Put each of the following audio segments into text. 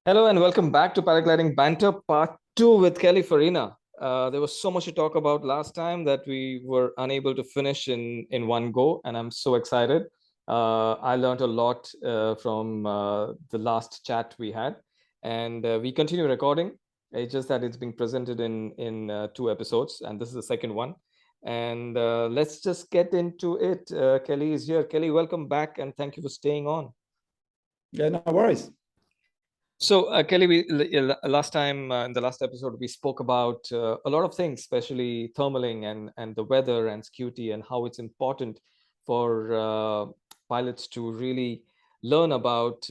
Hello and welcome back to Paragliding Banter Part 2 with Kelly Farina. There was so much to talk about last time that we were unable to finish in one go, and I'm so excited. I learned a lot from the last chat we had, and we continue recording. It's just that it's being presented in two episodes, and this is the second one. And let's just get into it. Kelly is here. Kelly, welcome back, and thank you for staying on. Yeah, no worries. So, Kelly, last time in the last episode, we spoke about a lot of things, especially thermaling and the weather and SCUT and how it's important for pilots to really learn about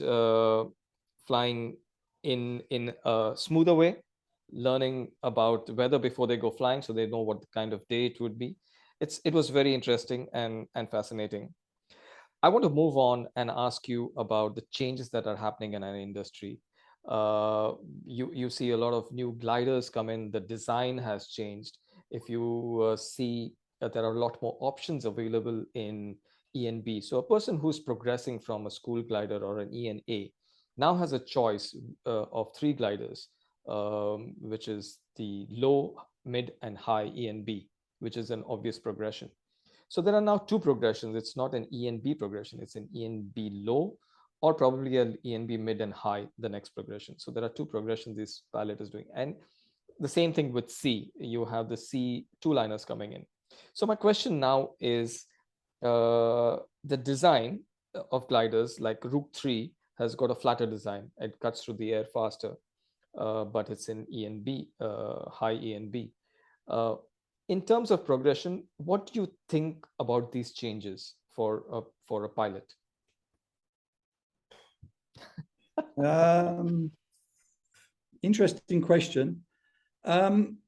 flying in a smoother way, learning about the weather before they go flying, so they know what kind of day it would be. It was very interesting and fascinating. I want to move on and ask you about the changes that are happening in our industry. You see a lot of new gliders come in. The design has changed. If you see that there are a lot more options available in ENB, so a person who's progressing from a school glider or an ENA now has a choice of three gliders, which is the low, mid, and high ENB, which is an obvious progression. So there are now two progressions. It's not an ENB progression, it's an ENB low, or probably an ENB mid and high, the next progression. So there are two progressions this pilot is doing. And the same thing with C. You have the C two-liners coming in. So my question now is the design of gliders like Rook 3 has got a flatter design. It cuts through the air faster, but it's in ENB, high ENB. In terms of progression, what do you think about these changes for a pilot? Interesting question. I'm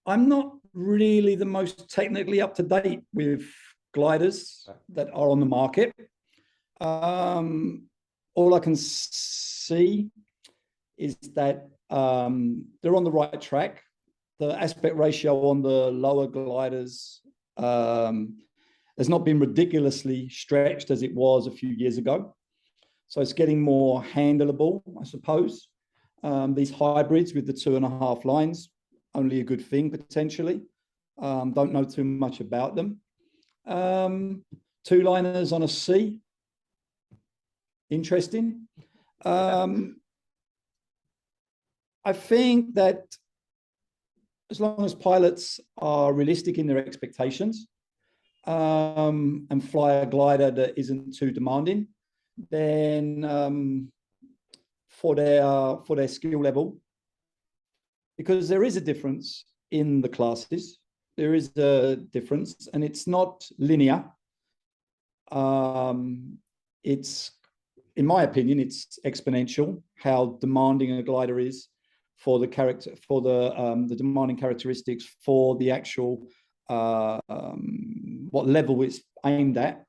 not really the most technically up to date with gliders that are on the market. All I can see is that they're on the right track. The aspect ratio on the lower gliders has not been ridiculously stretched as it was a few years ago. So it's getting more handleable, I suppose. These hybrids with the 2.5 lines, only a good thing potentially. Don't know too much about them. Two-liners on a C, interesting. I think that as long as pilots are realistic in their expectations and fly a glider that isn't too demanding, then for their skill level, because there is a difference in the classes, there is a difference, and it's not linear. It's, in my opinion, it's exponential how demanding a glider is for the character, for the demanding characteristics for the actual what level it's aimed at.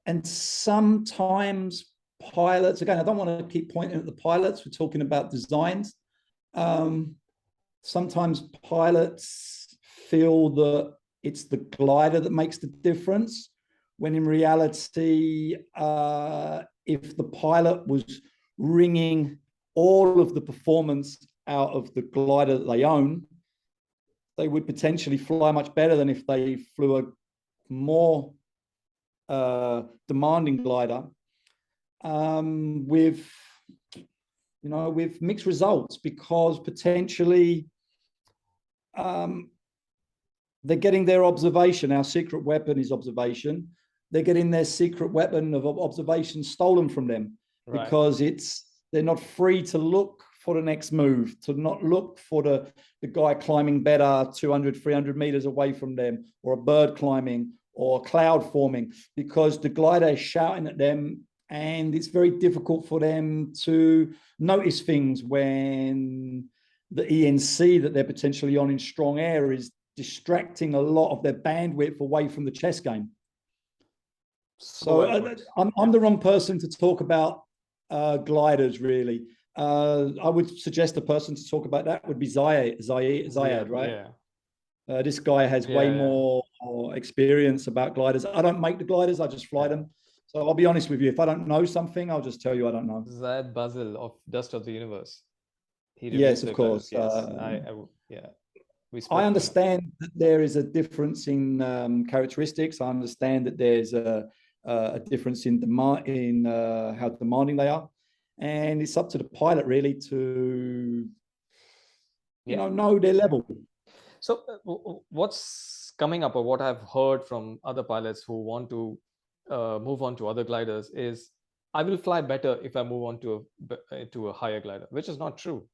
And sometimes pilots, again, I don't want to keep pointing at the pilots, we're talking about designs. Sometimes pilots feel that it's the glider that makes the difference, when in reality, if the pilot was wringing all of the performance out of the glider that they own, they would potentially fly much better than if they flew a more demanding glider with mixed results, because potentially they're getting their observation. Our secret weapon is observation. They're getting their secret weapon of observation stolen from them. Right. Because they're not free to look for the next move, to not look for the guy climbing better 200, 300 meters away from them, or a bird climbing, or a cloud forming, because the glider is shouting at them, and it's very difficult for them to notice things when the ENC that they're potentially on in strong air is distracting a lot of their bandwidth away from the chess game. So I'm the wrong person to talk about gliders, really. I would suggest the person to talk about that would be Zayed, right? Yeah. This guy has way more experience about gliders. I don't make the gliders, I just fly them. So I'll be honest with you. If I don't know something, I'll just tell you I don't know. Zayed Basil of Dust of the Universe. He Yes, reveals of the course. gliders. Yes, yeah. We spoke I to him. understand that there is a difference in characteristics. I understand that there's a difference in how demanding they are, and it's up to the pilot really to know their level. So what's coming up, or what I've heard from other pilots who want to move on to other gliders, is I will fly better if I move on to a higher glider, which is not true.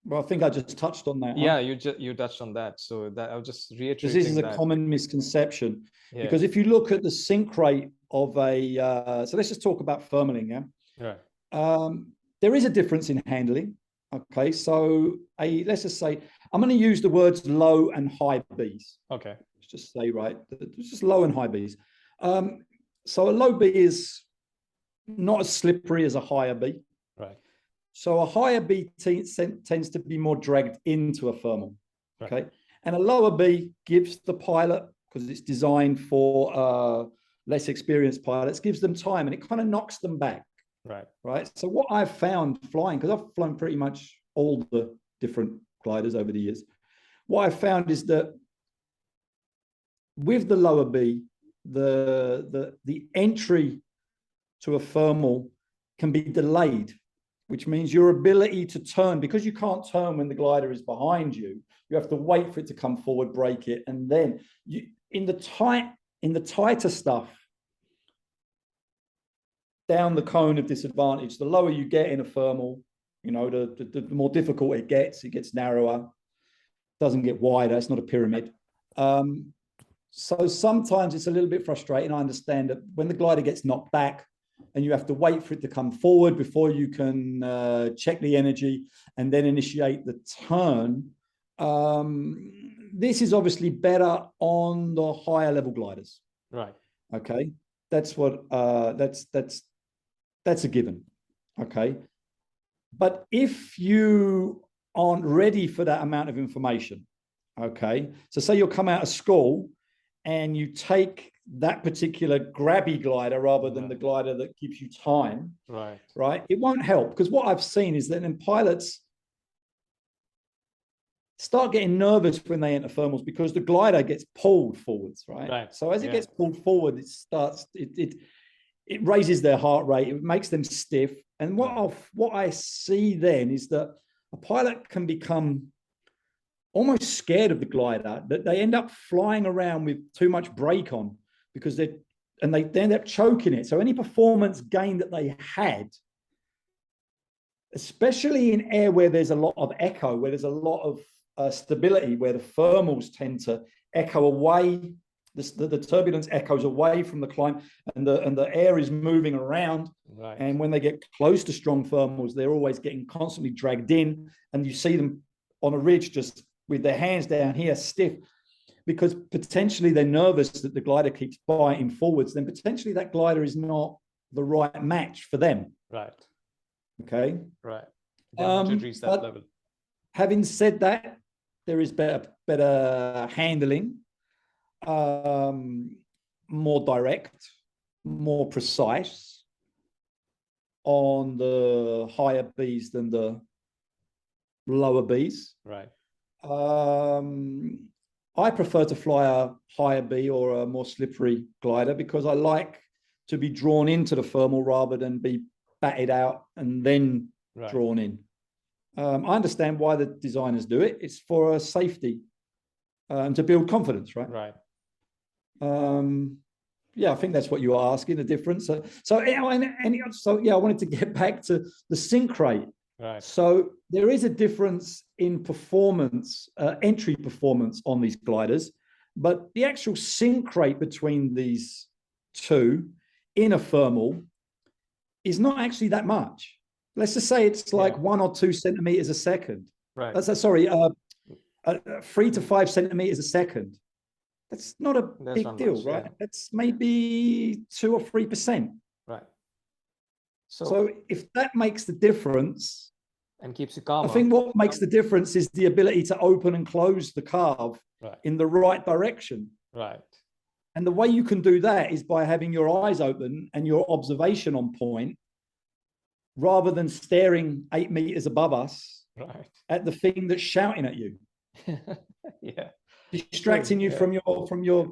Well, I think I just touched on that. Yeah, you touched on that. So that I'll just reiterating because this is a that. common misconception. Yeah. Because if you look at the sink rate of so let's just talk about firmling. Yeah. Right. There is a difference in handling. Okay, so let's just say I'm going to use the words low and high Bs. Okay. Let's just say it's just low and high Bs. So a low B is not as slippery as a higher B. Right. So a higher B tends to be more dragged into a thermal. Right. Okay, and a lower B gives the pilot, because it's designed for less experienced pilots, gives them time, and it kind of knocks them back. Right. Right. So what I've found flying, because I've flown pretty much all the different gliders over the years, what I've found is that with the lower B, the entry to a thermal can be delayed, which means your ability to turn, because you can't turn when the glider is behind you, you have to wait for it to come forward, brake it, and then in the tighter stuff, down the cone of disadvantage, the lower you get in a thermal, the more difficult it gets narrower, doesn't get wider, it's not a pyramid. So sometimes it's a little bit frustrating. I understand that when the glider gets knocked back and you have to wait for it to come forward before you can check the energy and then initiate the turn. This is obviously better on the higher level gliders. Right. Okay. That's a given. Okay. But if you aren't ready for that amount of information, okay, so say you'll come out of school and you take that particular grabby glider rather than the glider that gives you time, right? It won't help, because what I've seen is that then pilots start getting nervous when they enter thermals because the glider gets pulled forwards, right? So as it gets pulled forward, it raises their heart rate, it makes them stiff. And what I see then is that a pilot can become almost scared of the glider, that they end up flying around with too much brake on because they end up choking it. So any performance gain that they had, especially in air where there's a lot of echo, where there's a lot of stability, where the thermals tend to echo away, the turbulence echoes away from the climb, and the air is moving around. Right. And when they get close to strong thermals, they're always getting constantly dragged in, and you see them on a ridge just with their hands down here stiff, because potentially they're nervous that the glider keeps biting forwards. Then potentially that glider is not the right match for them. Right. Okay. Right. They want to reach that level. Having said that, there is better handling, more direct, more precise on the higher Bs than the lower Bs. Right. I prefer to fly a higher B or a more slippery glider because I like to be drawn into the thermal rather than be batted out and then drawn in. I understand why the designers do it. It's for safety and to build confidence, right? Right. Yeah, I think that's what you are asking, the difference. So I wanted to get back to the sink rate. Right. So there is a difference in performance, entry performance on these gliders, but the actual sink rate between these two in a thermal is not actually that much. Let's just say it's like 1 or 2 centimeters a second. Right. 3 to 5 centimeters a second. That's not a big deal, right? Yeah. That's maybe 2 or 3%. Right. So if that makes the difference, and keeps you calm, I think what makes the difference is the ability to open and close the carve in the right direction. Right. And the way you can do that is by having your eyes open and your observation on point, rather than staring 8 meters above us at the thing that's shouting at you. Yeah. Distracting True. you from your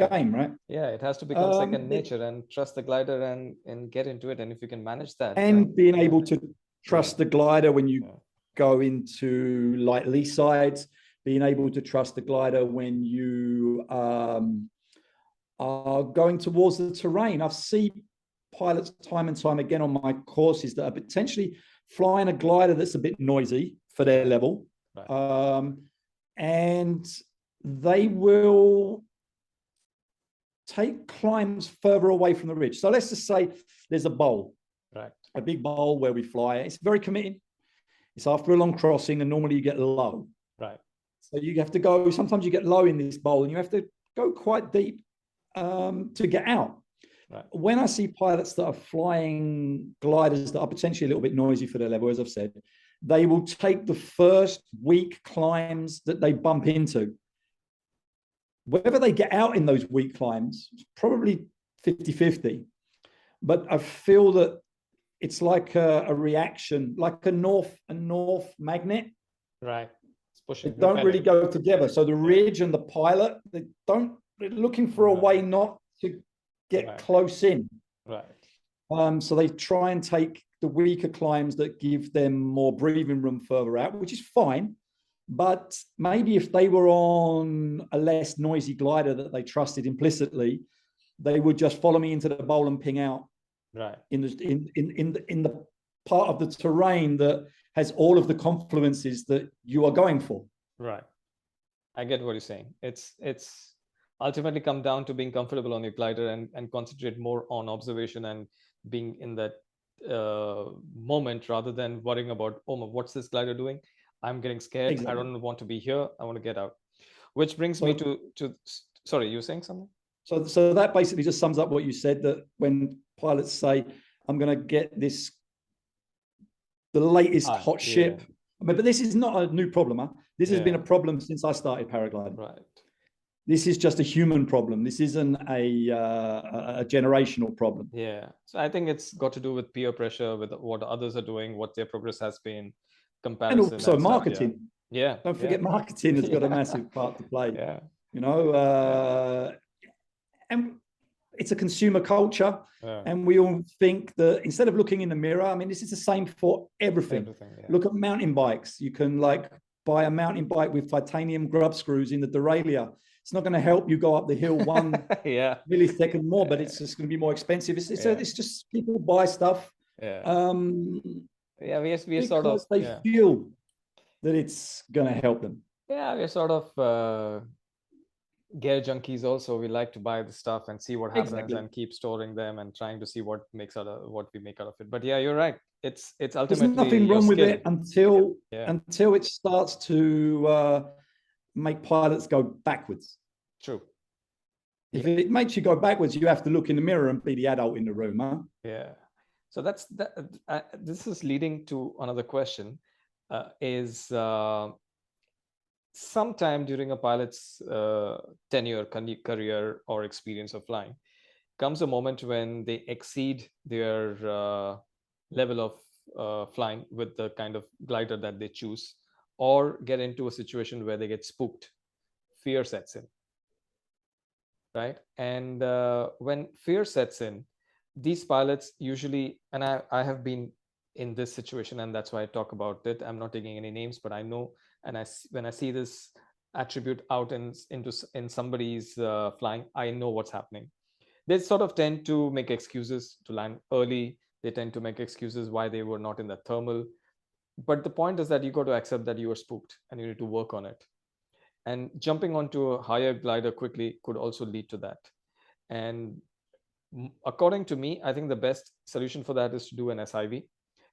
game, right? Yeah, it has to become second nature, and trust the glider and get into it. And if you can manage that, and being able to trust the glider when you go into light lee sides, being able to trust the glider when you are going towards the terrain. I've seen pilots time and time again on my courses that are potentially flying a glider that's a bit noisy for their level. And they will take climbs further away from the ridge. So let's just say there's a bowl, a big bowl where we fly. It's very committing. It's after a long crossing, and normally you get low. So you have to go, sometimes you get low in this bowl, and you have to go quite deep to get out. When I see pilots that are flying gliders that are potentially a little bit noisy for their level, as I've said, they will take the first weak climbs that they bump into. Whether they get out in those weak climbs, it's probably 50-50. But I feel that it's like a reaction, like a north magnet. It's pushing. They don't really go together. So the ridge and the pilot, they're looking for a way not to get close in. So they try and take the weaker climbs that give them more breathing room further out, which is fine. But maybe if they were on a less noisy glider that they trusted implicitly, they would just follow me into the bowl and ping out. In the part of the terrain that has all of the confluences that you are going for. I get what you're saying. It's ultimately come down to being comfortable on your glider and concentrate more on observation and being in that moment, rather than worrying about, oh, what's this glider doing? I'm getting scared. I don't want to be here. I want to get out. Which brings me to sorry, you were saying something? So that basically just sums up what you said, that when pilots say, I'm going to get the latest hot ship. But this is not a new problem. Huh? This has been a problem since I started paragliding. This is just a human problem. This isn't a generational problem. So I think it's got to do with peer pressure, with what others are doing, what their progress has been, comparison, and also marketing. Stuff, don't forget marketing has got a massive part to play. You know, and it's a consumer culture, and we all think that instead of looking in the mirror, I mean, this is the same for everything. Look at mountain bikes. You can buy a mountain bike with titanium grub screws in the derailleur. It's not going to help you go up the hill 1 millisecond more, but it's just going to be more expensive. It's just people buy stuff. We are sort of, they feel that it's going to help them. We're sort of gear junkies also. We like to buy the stuff and see what happens and keep storing them and trying to see what we make out of it. But you're right. It's ultimately, there's nothing wrong with it until it starts to make pilots go backwards. True. If it makes you go backwards, you have to look in the mirror and be the adult in the room, huh? So this is leading to another question. Sometime during a pilot's tenure, career, or experience of flying, comes a moment when they exceed their level of flying with the kind of glider that they choose, or get into a situation where they get spooked. Fear sets in, right? And when fear sets in, these pilots usually, and I have been in this situation, and that's why I talk about it. I'm not taking any names, but I know, and when I see this attribute out in somebody's flying, I know what's happening. They sort of tend to make excuses to land early. They tend to make excuses why they were not in the thermal. But the point is that you got to accept that you are spooked and you need to work on it. And jumping onto a higher glider quickly could also lead to that. And according to me, I think the best solution for that is to do an SIV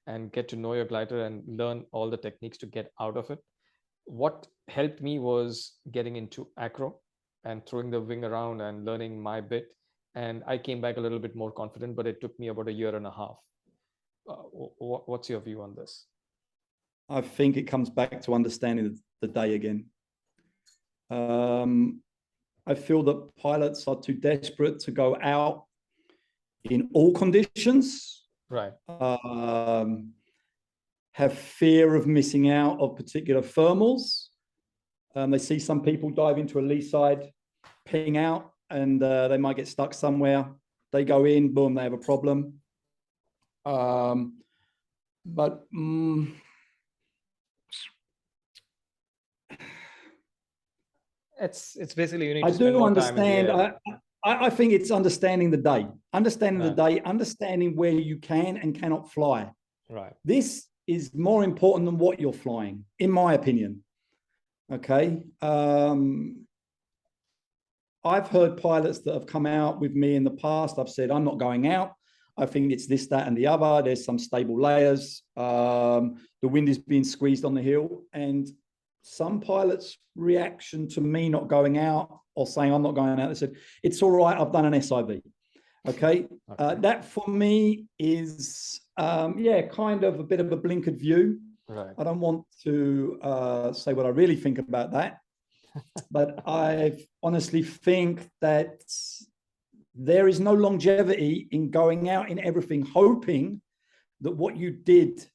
and get to know your glider and learn all the techniques to get out of it. What helped me was getting into acro and throwing the wing around and learning my bit. And I came back a little bit more confident, but it took me about 1.5 years. What's your view on this? I think it comes back to understanding the day again. I feel that pilots are too desperate to go out in all conditions. Right. Have fear of missing out of particular thermals. They see some people dive into a lee side, ping out, and they might get stuck somewhere. They go in, boom, they have a problem. It's basically you need I to spend do more time in the understand. air. I think it's understanding the day, understanding Right. the day, understanding where you can and cannot fly. Right. This is more important than what you're flying, in my opinion. Okay. I've heard pilots that have come out with me in the past. I've said, I'm not going out. I think it's this, that, and the other. There's some stable layers. The wind is being squeezed on the hill. And some pilots' reaction to me not going out or saying I'm not going out, they said, it's all right, I've done an SIV. Okay. That for me is, kind of a bit of a blinkered view. Right. I don't want to say what I really think about that. But I honestly think that there is no longevity in going out in everything, hoping that what you did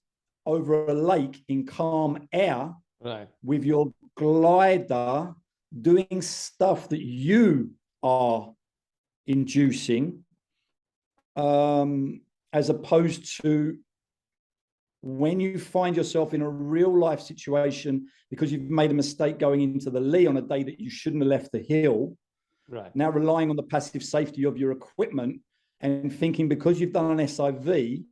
over a lake in calm air, right, with your glider doing stuff that you are inducing, as opposed to when you find yourself in a real life situation because you've made a mistake going into the lee on a day that you shouldn't have left the hill, right, now relying on the passive safety of your equipment and thinking because you've done an SIV,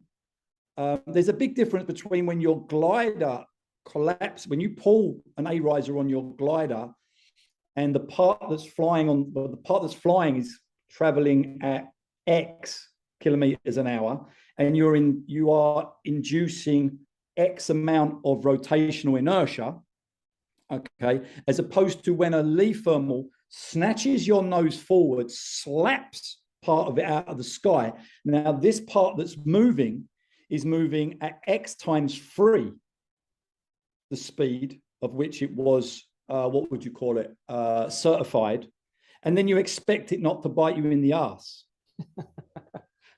there's a big difference between when your glider collapse, when you pull an A riser on your glider and the part that's flying is traveling at X kilometers an hour, and you are inducing X amount of rotational inertia, okay, as opposed to when a lee thermal snatches your nose forward, slaps part of it out of the sky. Now, this part that's moving is moving at X times 3 the speed of which it was, what would you call it, certified. And then you expect it not to bite you in the ass.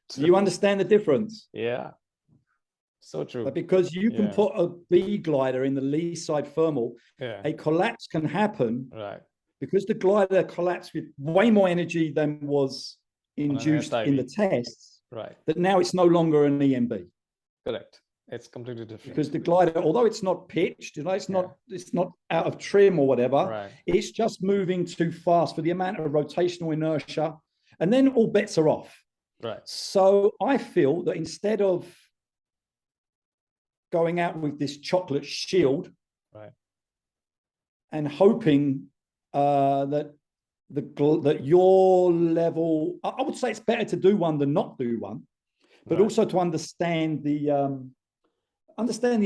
Do you understand the difference? Yeah. So true. But because you can put a B glider in the lee side thermal, a collapse can happen. Right. Because the glider collapsed with way more energy than was induced in the tests. Right. That now it's no longer an EMB. Correct. It's completely different. Because the glider, although it's not pitched, it's not out of trim or whatever, it's just moving too fast for the amount of rotational inertia, and then all bets are off. Right. So I feel that instead of going out with this chocolate shield, and hoping that your level, I would say it's better to do one than not do one, but also to understand the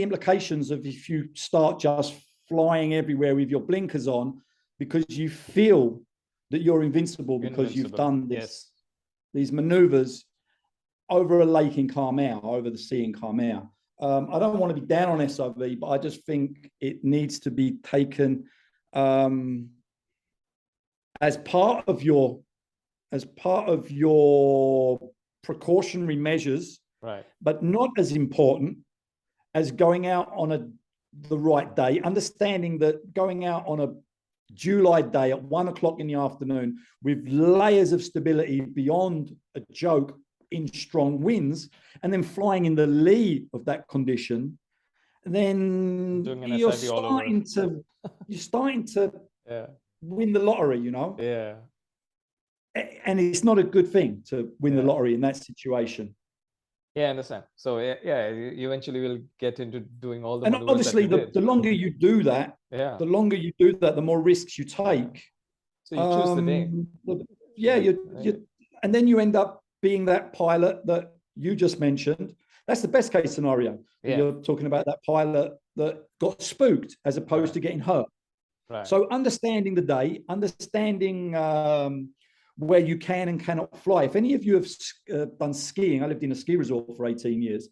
implications of if you start just flying everywhere with your blinkers on because you feel that you're invincible because you've done these maneuvers over a lake in calm air, over the sea in calm air. I don't want to be down on SIV, but I just think it needs to be taken as part of your precautionary measures, but not as important as going out on the right day, understanding that going out on a July day at 1 o'clock in the afternoon with layers of stability beyond a joke in strong winds, and then flying in the lee of that condition, then you're starting to win the lottery, you know? Yeah. And it's not a good thing to win the lottery in that situation. Yeah, I understand. So you eventually will get into doing all the. And obviously, the longer you do that, the more risks you take. So you choose the day. And then you end up being that pilot that you just mentioned. That's the best case scenario. You're talking about that pilot that got spooked as opposed to getting hurt. Right. So understanding the day, understanding where you can and cannot fly. If any of you have done skiing, I lived in a ski resort for 18 years,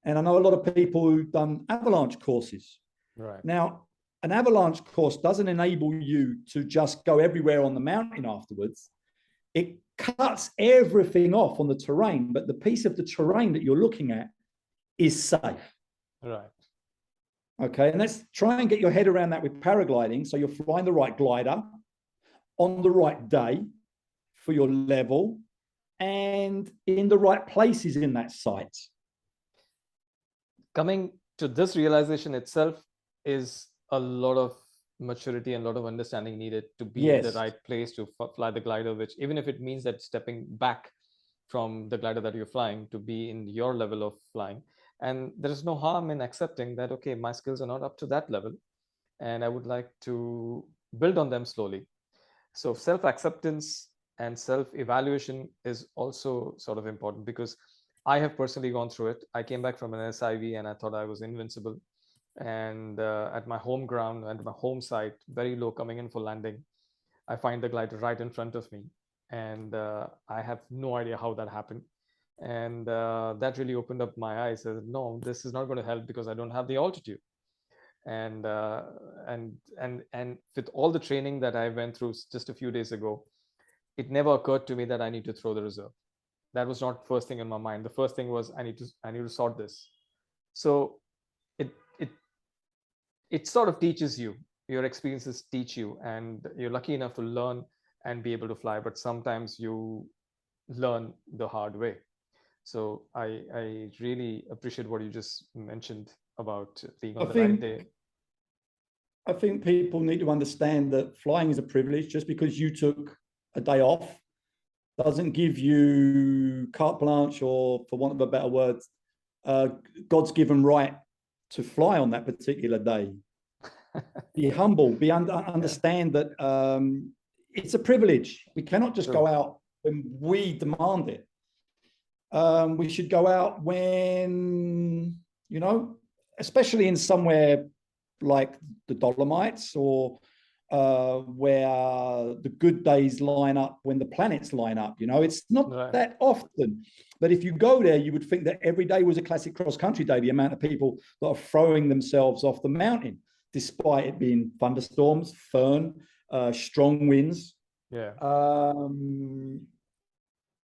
and I know a lot of people who've done avalanche courses. Right. Now, an avalanche course doesn't enable you to just go everywhere on the mountain afterwards. It cuts everything off on the terrain, but the piece of the terrain that you're looking at is safe. Right. Okay, and let's try and get your head around that with paragliding. So you're flying the right glider on the right day for your level and in the right places in that site. Coming to this realization itself is a lot of maturity and a lot of understanding needed to be in the right place to fly the glider, which even if it means that stepping back from the glider that you're flying to be in your level of flying. And there is no harm in accepting that, okay, my skills are not up to that level and I would like to build on them slowly. So self-acceptance and self-evaluation is also sort of important, because I have personally gone through it. I came back from an SIV and I thought I was invincible. And at my home ground, at my home site, very low coming in for landing, I find the glider right in front of me. And I have no idea how that happened. And that really opened up my eyes. I said, no, this is not going to help because I don't have the altitude. And with all the training that I went through just a few days ago, it never occurred to me that I need to throw the reserve. That was not first thing in my mind. The first thing was I need to sort this. So it sort of teaches you. Your experiences teach you, and you're lucky enough to learn and be able to fly. But sometimes you learn the hard way. So I really appreciate what you just mentioned about being on the right day. I think people need to understand that flying is a privilege. Just because you took a day off doesn't give you carte blanche, or for want of a better word, God's given right to fly on that particular day. Be humble, understand that it's a privilege. We cannot just go out when we demand it. We should go out when, especially in somewhere like the Dolomites, or where the good days line up when the planets line up. It's not that often. But if you go there, you would think that every day was a classic cross-country day, the amount of people that are throwing themselves off the mountain, despite it being thunderstorms, firn, strong winds. Yeah.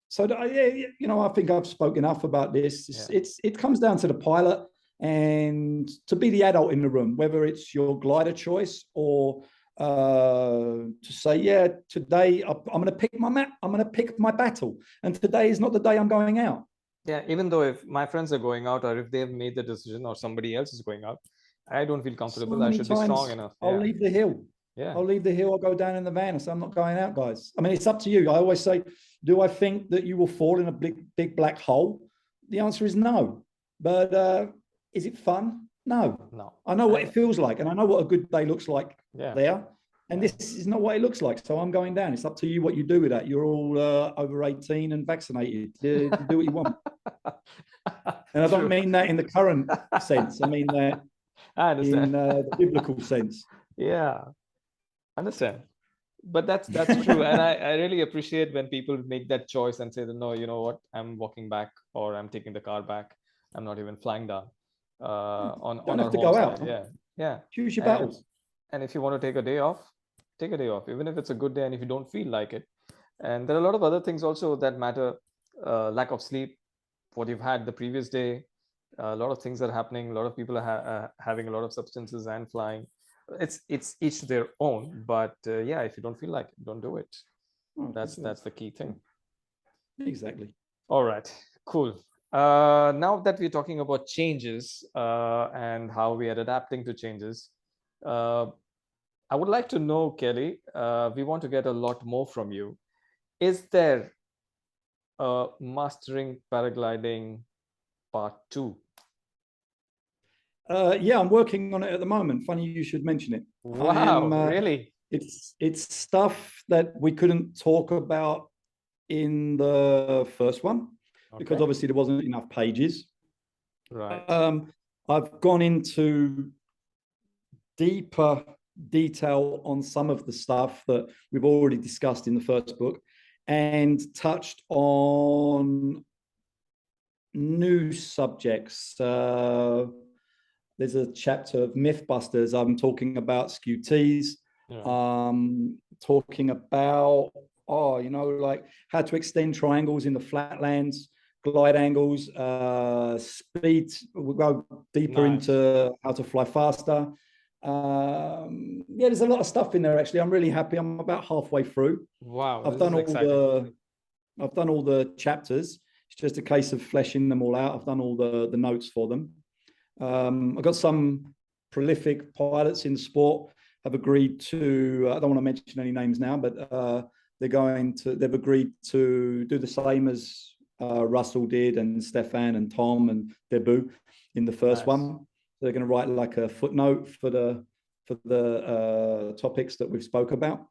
So, I think I've spoken enough about this. It comes down to the pilot and to be the adult in the room, whether it's your glider choice or to say, today I'm going to pick my map. I'm going to pick my battle. And today is not the day I'm going out. Yeah, even though if my friends are going out, or if they've made the decision, or somebody else is going out, I don't feel comfortable. I should be strong enough. I'll leave the hill. Yeah. I'll leave the hill. I'll go down in the van and say, I'm not going out, guys. I mean, it's up to you. I always say, do I think that you will fall in a big black hole? The answer is no. But is it fun? No. I know what it feels like, and I know what a good day looks like there. And this is not what it looks like. So I'm going down. It's up to you what you do with that. You're all over 18 and vaccinated. Do what you want. And I don't mean that in the current sense. I mean that in the biblical sense. Yeah, understand. But that's true. And I really appreciate when people make that choice and say that, no, you know what, I'm walking back, or I'm taking the car back. I'm not even flying down on our home side. Yeah. Choose your battles. And if you want to take a day off, take a day off, even if it's a good day and if you don't feel like it. And there are a lot of other things also that matter. Lack of sleep, what you've had the previous day, a lot of things are happening. A lot of people are having a lot of substances and flying. It's each their own, but if you don't feel like it, don't do it. That's the key thing. Exactly. All right, cool. Now that we're talking about changes and how we are adapting to changes, I would like to know, Kelly, we want to get a lot more from you. Is there a Mastering Paragliding Part 2? I'm working on it at the moment. Funny you should mention it. Wow, really? It's stuff that we couldn't talk about in the first one, because obviously there wasn't enough pages. Right. I've gone into deeper detail on some of the stuff that we've already discussed in the first book, and touched on new subjects, there's a chapter of Mythbusters. I'm talking about skew-tees, talking about, like how to extend triangles in the flatlands, glide angles, speed. We'll go deeper into how to fly faster. There's a lot of stuff in there, actually. I'm really happy. I'm about halfway through. Wow. I've done all the chapters. It's just a case of fleshing them all out. I've done all the notes for them. I've got some prolific pilots in sport have agreed to, I don't want to mention any names now, but they've agreed to do the same as Russell did, and Stefan and Tom and Debu in the first one. They're going to write like a footnote for the topics that we've spoke about.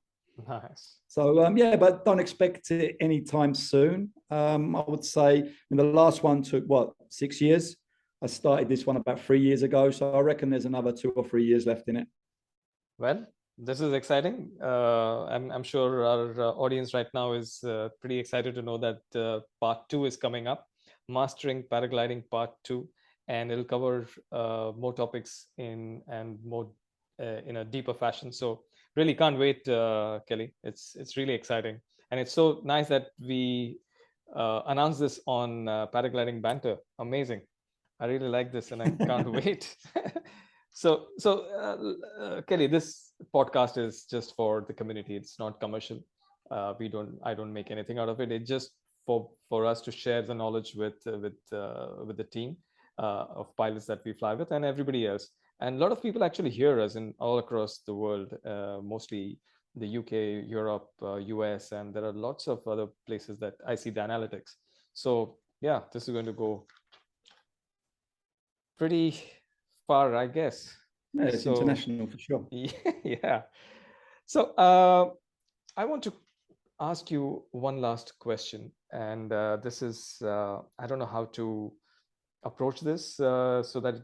Nice. So but don't expect it anytime soon. I would say the last one took 6 years. I started this one about 3 years ago, so I reckon there's another 2 or 3 years left in it. Well, this is exciting. I'm sure our audience right now is pretty excited to know that part 2 is coming up, Mastering Paragliding Part 2, and it'll cover more topics in a deeper fashion. So really can't wait, Kelly. It's really exciting, and it's so nice that we announced this on Paragliding Banter. Amazing. I really like this, and I can't wait. So Kelly, this podcast is just for the community. It's not commercial. I don't make anything out of it. It's just for us to share the knowledge with the team of pilots that we fly with and everybody else. And a lot of people actually hear us in all across the world, mostly the UK, Europe, US, and there are lots of other places that I see the analytics. So yeah, this is going to go pretty far, I guess. Yeah, it's international for sure. Yeah. So I want to ask you one last question, and this is I don't know how to approach this so that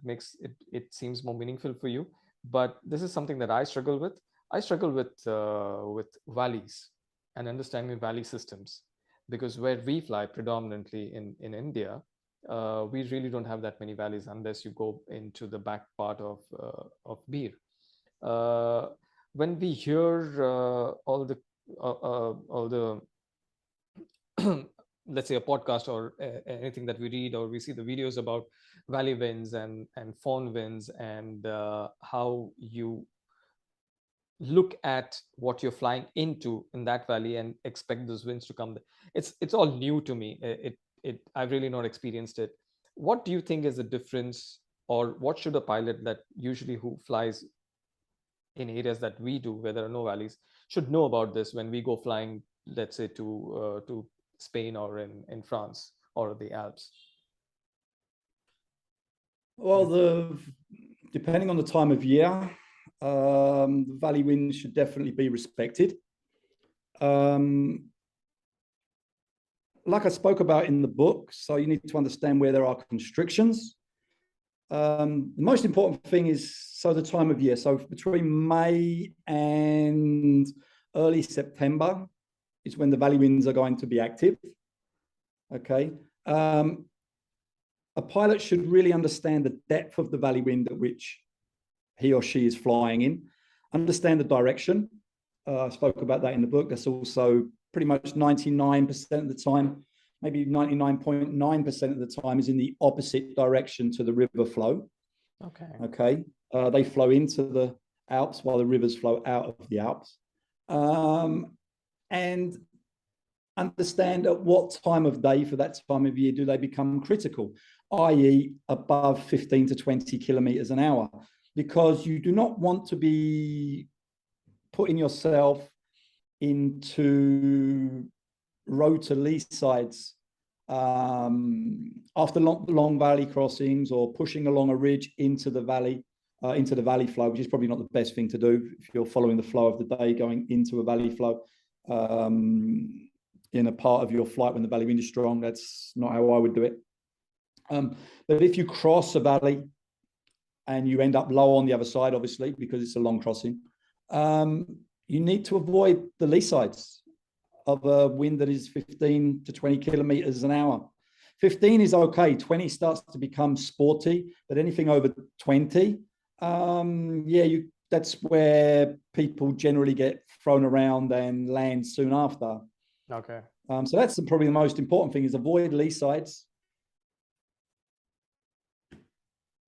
it seems more meaningful for you, but this is something that I struggle with. I struggle with valleys and understanding valley systems, because where we fly predominantly in India, we really don't have that many valleys unless you go into the back part of Bir. When we hear all the let's say a podcast or anything that we read, or we see the videos about valley winds and fohn winds, and how you look at what you're flying into in that valley and expect those winds to come, it's all new to me. I've really not experienced it. What do you think is the difference, or what should a pilot that usually who flies in areas that we do where there are no valleys should know about this when we go flying, let's say to Spain or in France or the Alps? Well, depending on the time of year, the valley winds should definitely be respected. Like I spoke about in the book, so you need to understand where there are constrictions. The most important thing is the time of year. So between May and early September is when the valley winds are going to be active. Okay. A pilot should really understand the depth of the valley wind at which he or she is flying in, understand the direction. I spoke about that in the book. That's also pretty much 99% of the time, maybe 99.9% of the time, is in the opposite direction to the river flow. Okay. They flow into the Alps while the rivers flow out of the Alps. And understand at what time of day for that time of year do they become critical, i.e. above 15 to 20 kilometers an hour, because you do not want to be putting yourself into rotor lee sides after long valley crossings, or pushing along a ridge into the valley flow, which is probably not the best thing to do if you're following the flow of the day going into a valley flow in a part of your flight when the valley wind is strong. That's not how I would do it. But if you cross a valley and you end up low on the other side, obviously, because it's a long crossing, you need to avoid the lee sides of a wind that is 15 to 20 kilometers an hour. 15 is okay. 20 starts to become sporty, but anything over 20, that's where people generally get thrown around and land soon after. Okay. So that's probably the most important thing, is avoid lee sides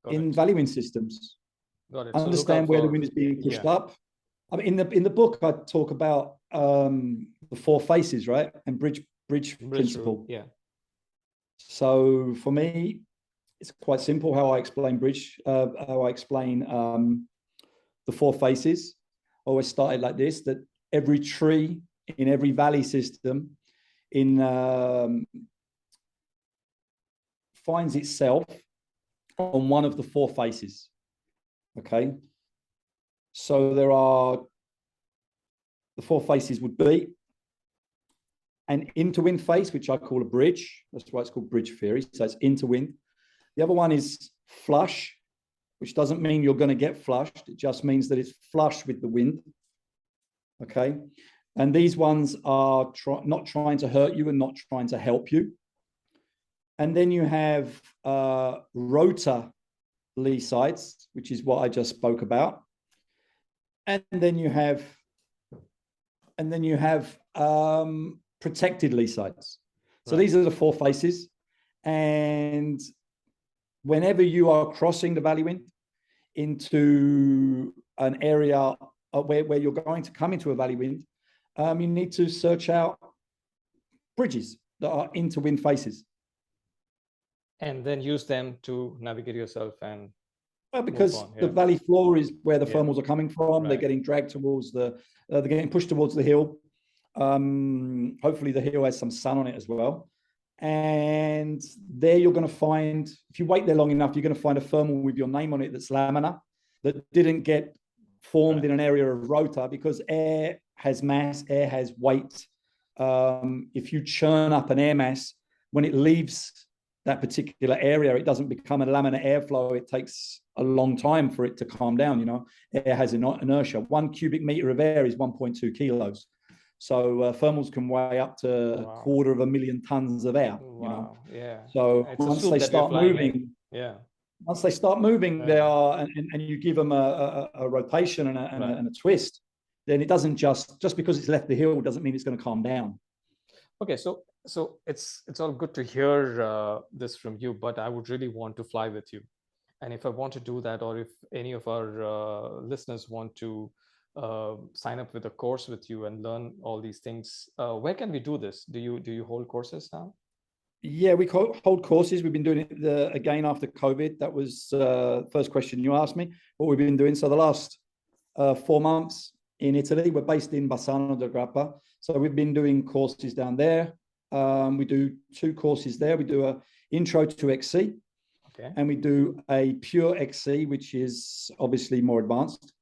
in valuing systems. Got it. Understand where the wind is being pushed up. I mean, in the book, I talk about the 4 faces, right? And bridge principle. Yeah. So for me, it's quite simple how I explain bridge, how I explain the 4 faces. I always started like this, that every tree in every valley system finds itself on one of the 4 faces. Okay. So the 4 faces would be an interwind face, which I call a bridge. That's why it's called bridge theory. So it's interwind. The other one is flush, which doesn't mean you're going to get flushed. It just means that it's flush with the wind. Okay. And these ones are not trying to hurt you and not trying to help you. And then you have rotor lee sides, which is what I just spoke about. And then you have protected lee sides. So these are the 4 faces. And whenever you are crossing the valley wind into an area where you're going to come into a valley wind, you need to search out bridges that are interwind faces. And then use them to navigate yourself and because the valley floor is where the thermals are coming from. They're getting dragged towards they're getting pushed towards the hill. Hopefully the hill has some sun on it as well. And there you're going to find, if you wait there long enough, you're going to find a thermal with your name on it that's laminar, that didn't get formed in an area of rotor, because air has mass, air has weight. If you churn up an air mass, when it leaves that particular area, it doesn't become a laminar airflow. It takes a long time for it to calm down. You know, air has inertia. 1 cubic meter of air is 1.2 kilos. So thermals can weigh up to 250,000 tons of air. You know, so once they start moving, once they start moving, they are, and you give them a rotation and a twist, then it doesn't just because it's left the hill doesn't mean it's going to calm down. Okay, so it's all good to hear this from you, but I would really want to fly with you. And if I want to do that, or if any of our listeners want to sign up with a course with you and learn all these things, where can we do this? Do you hold courses now? Yeah, we hold courses. We've been doing it again after COVID. That was the first question you asked me, what we've been doing. So the last 4 months in Italy, we're based in Bassano del Grappa. So we've been doing courses down there. We do 2 courses there. We do a intro to XC, and we do a pure XC, which is obviously more advanced.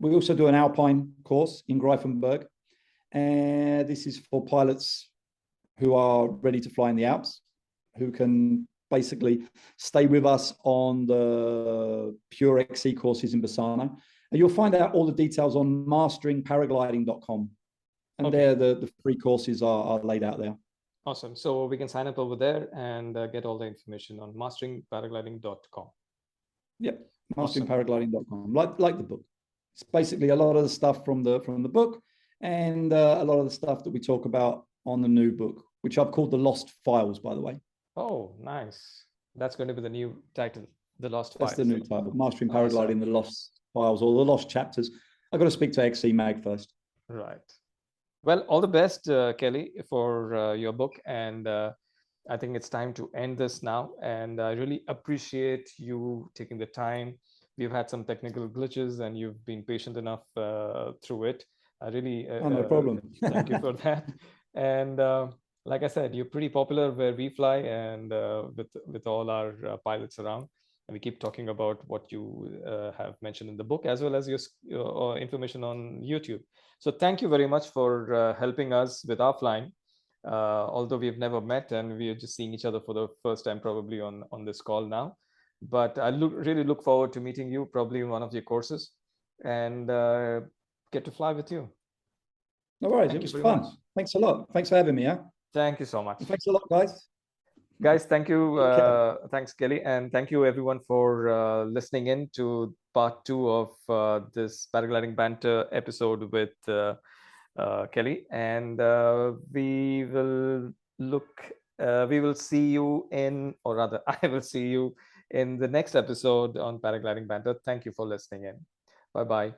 We also do an Alpine course in Greifenberg. And this is for pilots who are ready to fly in the Alps, who can basically stay with us on the pure XC courses in Bassano. And you'll find out all the details on MASTERINGPARAGLIDING.com. And there the free courses are laid out there. Awesome. So we can sign up over there and get all the information on MASTERINGPARAGLIDING.com. Yep, MASTERINGPARAGLIDING.com. Like the book. It's basically a lot of the stuff from the book, and a lot of the stuff that we talk about on the new book, which I've called The Lost Files, by the way. Oh, nice. That's going to be the new title, The Lost Files. That's the new title, Mastering Paragliding, The Lost Files, or The Lost Chapters. I've got to speak to XC Mag first. Right. Well, all the best, Kelly, for your book. And I think it's time to end this now. And I really appreciate you taking the time. We've had some technical glitches and you've been patient enough through it. I really no problem. Thank you for that. And like I said, you're pretty popular where we fly, and with all our pilots around. And we keep talking about what you have mentioned in the book, as well as your information on YouTube. So thank you very much for helping us with our flying. Although we've never met and we are just seeing each other for the first time probably on this call now. But I really look forward to meeting you probably in one of your courses, and get to fly with you. No worries. It was fun. Thanks a lot. Thanks for having me. Thank you so much. Thanks a lot, guys. Guys, thank you. Take care. Thanks, Kelly. And thank you, everyone, for listening in to part two of this paragliding banter episode with Kelly. And we will see you in, or rather, I will see you in the next episode on paragliding banter. Thank you for listening in. Bye bye.